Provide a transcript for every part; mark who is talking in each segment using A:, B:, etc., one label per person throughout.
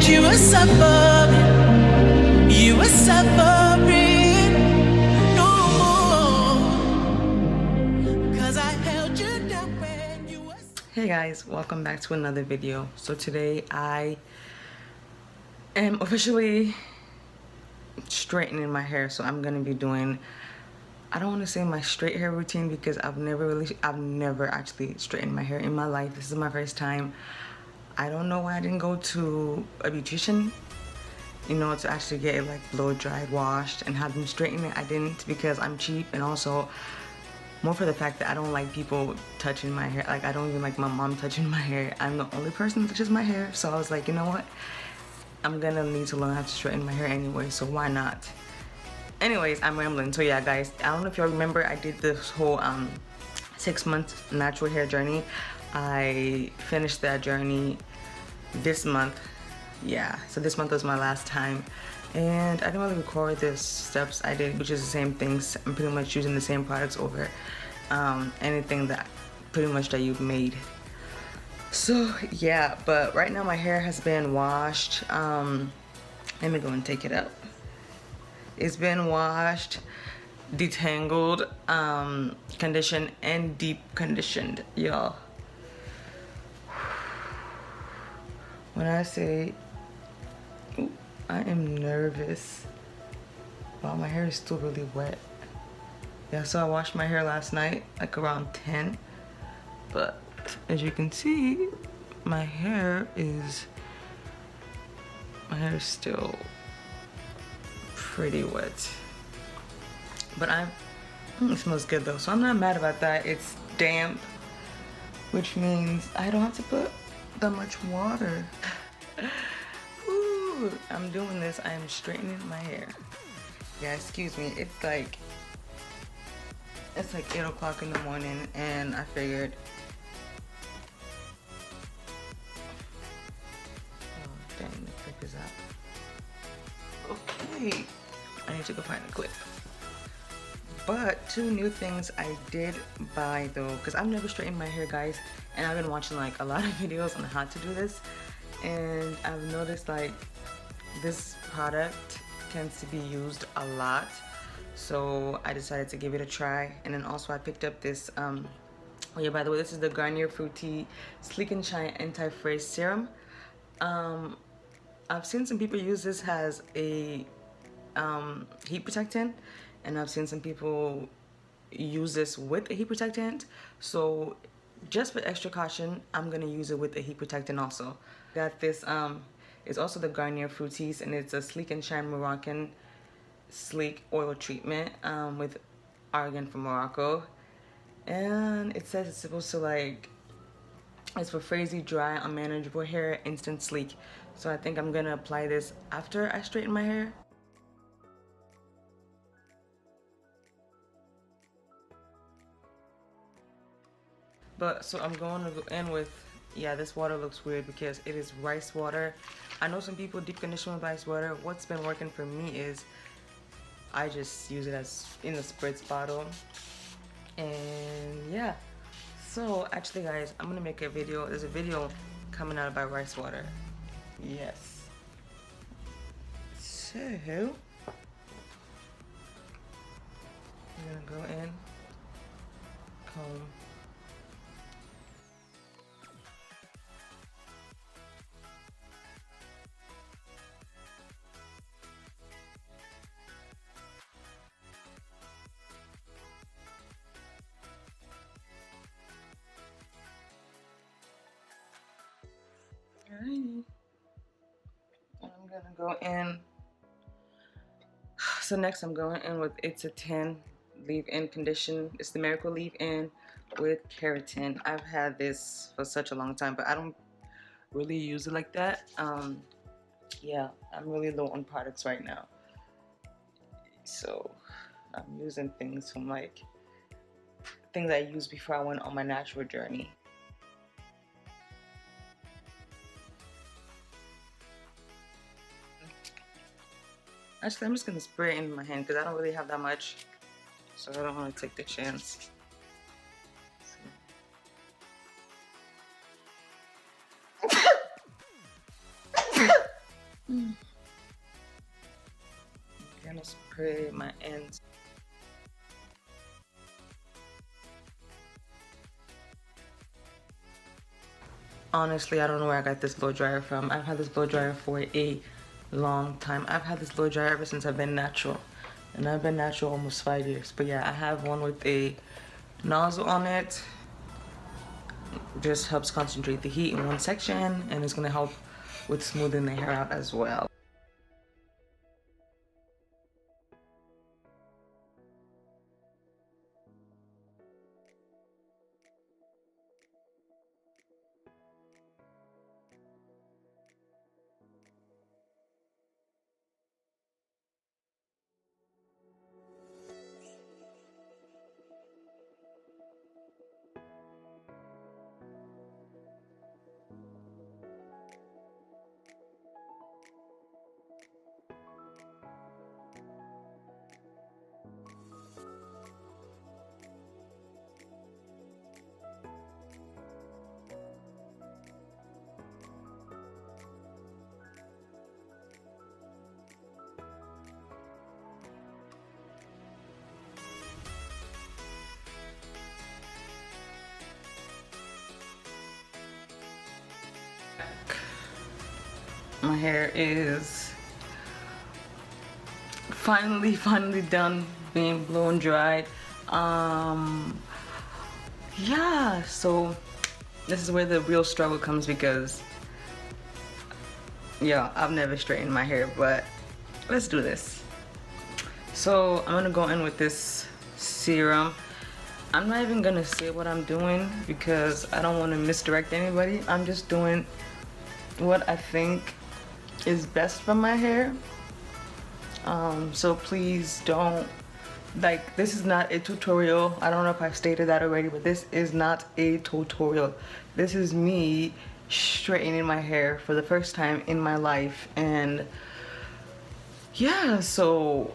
A: you were suffering. You were suffering no more. 'Cause I held you down when you were.
B: Hey guys, welcome back to another video. So today I am officially straightening my hair. So I'm gonna be doing, I don't want to say my straight hair routine because I've never actually straightened my hair in my life. This is my first time. I don't know why I didn't go to a beautician, you know, to actually get it like blow dried, washed, and have them straighten it. I didn't because I'm cheap, and also more for the fact that I don't like people touching my hair. Like, I don't even like my mom touching my hair. I'm the only person that touches my hair. So I was like, you know what? I'm gonna need to learn how to straighten my hair anyway, so why not? Anyways, I'm rambling. So yeah, guys, I don't know if y'all remember, I did this whole 6-month natural hair journey. I finished that journey this month. Yeah, so this month was my last time, and I didn't really record the steps I did, which is the same things. I'm pretty much using the same products over anything that pretty much that you've made. So yeah, but right now my hair has been washed. Let me go and take it out. It's been washed, detangled, conditioned, and deep conditioned, y'all. When I say, ooh, I am nervous. Wow, my hair is still really wet. Yeah, so I washed my hair last night, like around 10. But as you can see, my hair is still pretty wet. But it smells good though, so I'm not mad about that. It's damp, which means I don't have to put that much water. Ooh, I'm doing this. I am straightening my hair. Yeah, excuse me. It's like 8 o'clock in the morning, and I figured, oh dang, the clip is out. Okay, I need to go find a clip. But 2 new things I did buy though, because I've never straightened my hair, guys, and I've been watching like a lot of videos on how to do this, and I've noticed like this product tends to be used a lot, so I decided to give it a try. And then also I picked up this oh yeah, by the way, this is the Garnier Fructis Sleek and Shine Anti-Frizz Serum. I've seen some people use this as a heat protectant, and I've seen some people use this with a heat protectant. So just for extra caution, I'm gonna use it with a heat protectant also. Got this, it's also the Garnier Fructis, and it's a Sleek and Shine Moroccan Sleek Oil Treatment with argan from Morocco. And it says it's supposed to like, it's for frizzy, dry, unmanageable hair, instant sleek. So I think I'm gonna apply this after I straighten my hair. But so I'm going to go in with, yeah, this water looks weird because it is rice water. I know some people deep condition with rice water. What's been working for me is I just use it as in the spritz bottle. And yeah, so actually guys, I'm gonna make a video. There's a video coming out about rice water. Yes. So I'm gonna go in, comb. Alrighty. And I'm gonna go in. So next I'm going in with It's a 10 leave-in condition. It's the Miracle Leave-In with keratin. I've had this for such a long time, but I don't really use it like that. Yeah, I'm really low on products right now, so I'm using things from like things I used before I went on my natural journey. Actually, I'm just gonna spray it in my hand because I don't really have that much, so I don't want to take the chance. pray my ends. Honestly, I don't know where I got this blow dryer from. I've had this blow dryer for a long time. I've had this blow dryer ever since I've been natural. And I've been natural almost 5 years. But yeah, I have one with a nozzle on it. Just helps concentrate the heat in one section, and it's gonna help with smoothing the hair out as well. My hair is finally done being blown dried. Yeah, so this is where the real struggle comes, because yeah, I've never straightened my hair, but let's do this. So I'm gonna go in with this serum. I'm not even gonna say what I'm doing because I don't want to misdirect anybody. I'm just doing what I think is best for my hair. So please don't, like, this is not a tutorial. I don't know if I've stated that already, but this is not a tutorial. This is me straightening my hair for the first time in my life. And yeah, so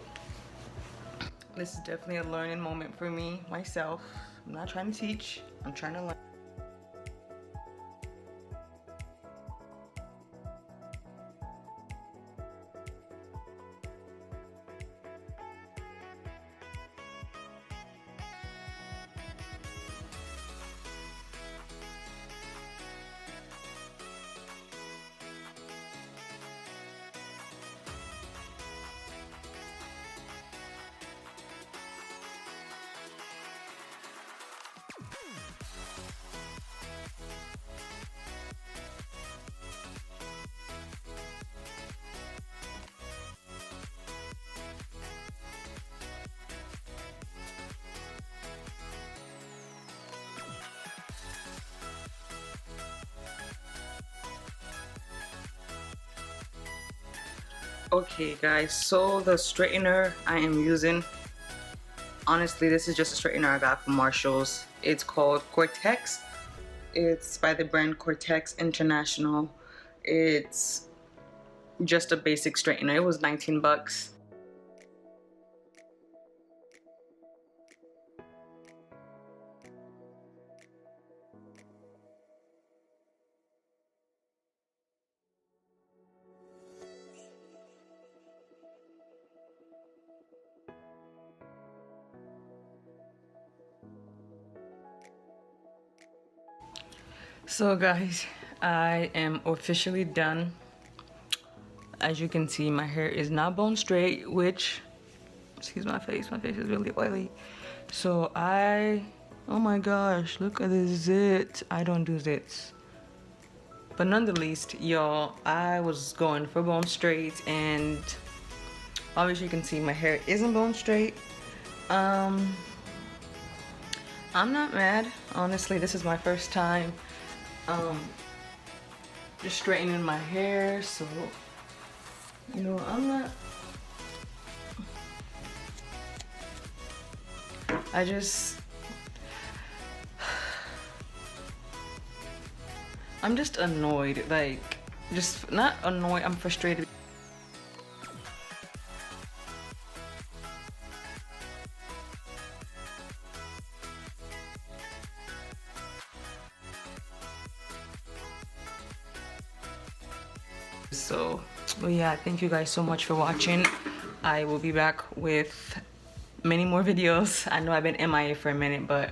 B: this is definitely a learning moment for me, myself. I'm not trying to teach, I'm trying to learn. Okay guys, so the straightener I am using, honestly this is just a straightener I got from Marshalls. It's called Cortex. It's by the brand Cortex International. It's just a basic straightener. It was 19 bucks. So guys, I am officially done. As you can see, my hair is not bone straight, which, excuse my face is really oily. So oh my gosh, look at this zit. I don't do zits. But nonetheless, y'all, I was going for bone straight, and obviously you can see my hair isn't bone straight. I'm not mad. Honestly, this is my first time just straightening my hair, so you know, I'm just annoyed, like, just not annoyed, I'm frustrated. So, well, yeah, thank you guys so much for watching. I will be back with many more videos. I know I've been MIA for a minute, but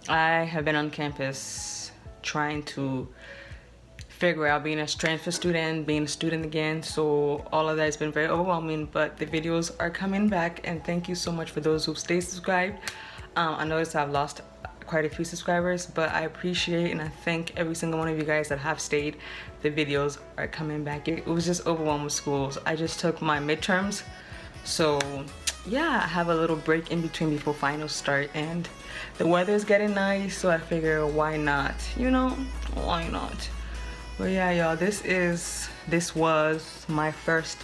B: I have been on campus trying to figure out being a transfer student, being a student again. So all of that has been very overwhelming, but the videos are coming back, and thank you so much for those who stay subscribed. I noticed I've lost quite a few subscribers, but I appreciate and I thank every single one of you guys that have stayed. The videos are coming back. It was just overwhelmed with schools. I just took my midterms, so yeah, I have a little break in between before finals start, and the weather's getting nice, so I figure why not, you know, why not. But yeah, y'all, this was my first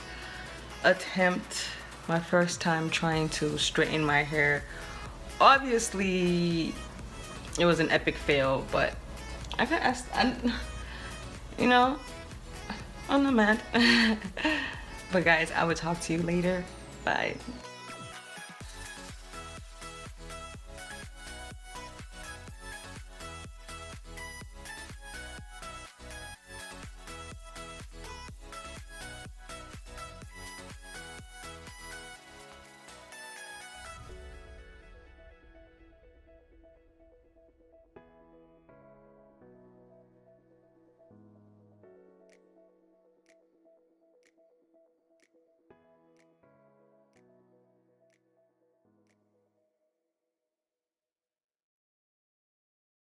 B: attempt, my first time trying to straighten my hair. Obviously it was an epic fail, but you know, I'm not mad. But guys, I will talk to you later. Bye.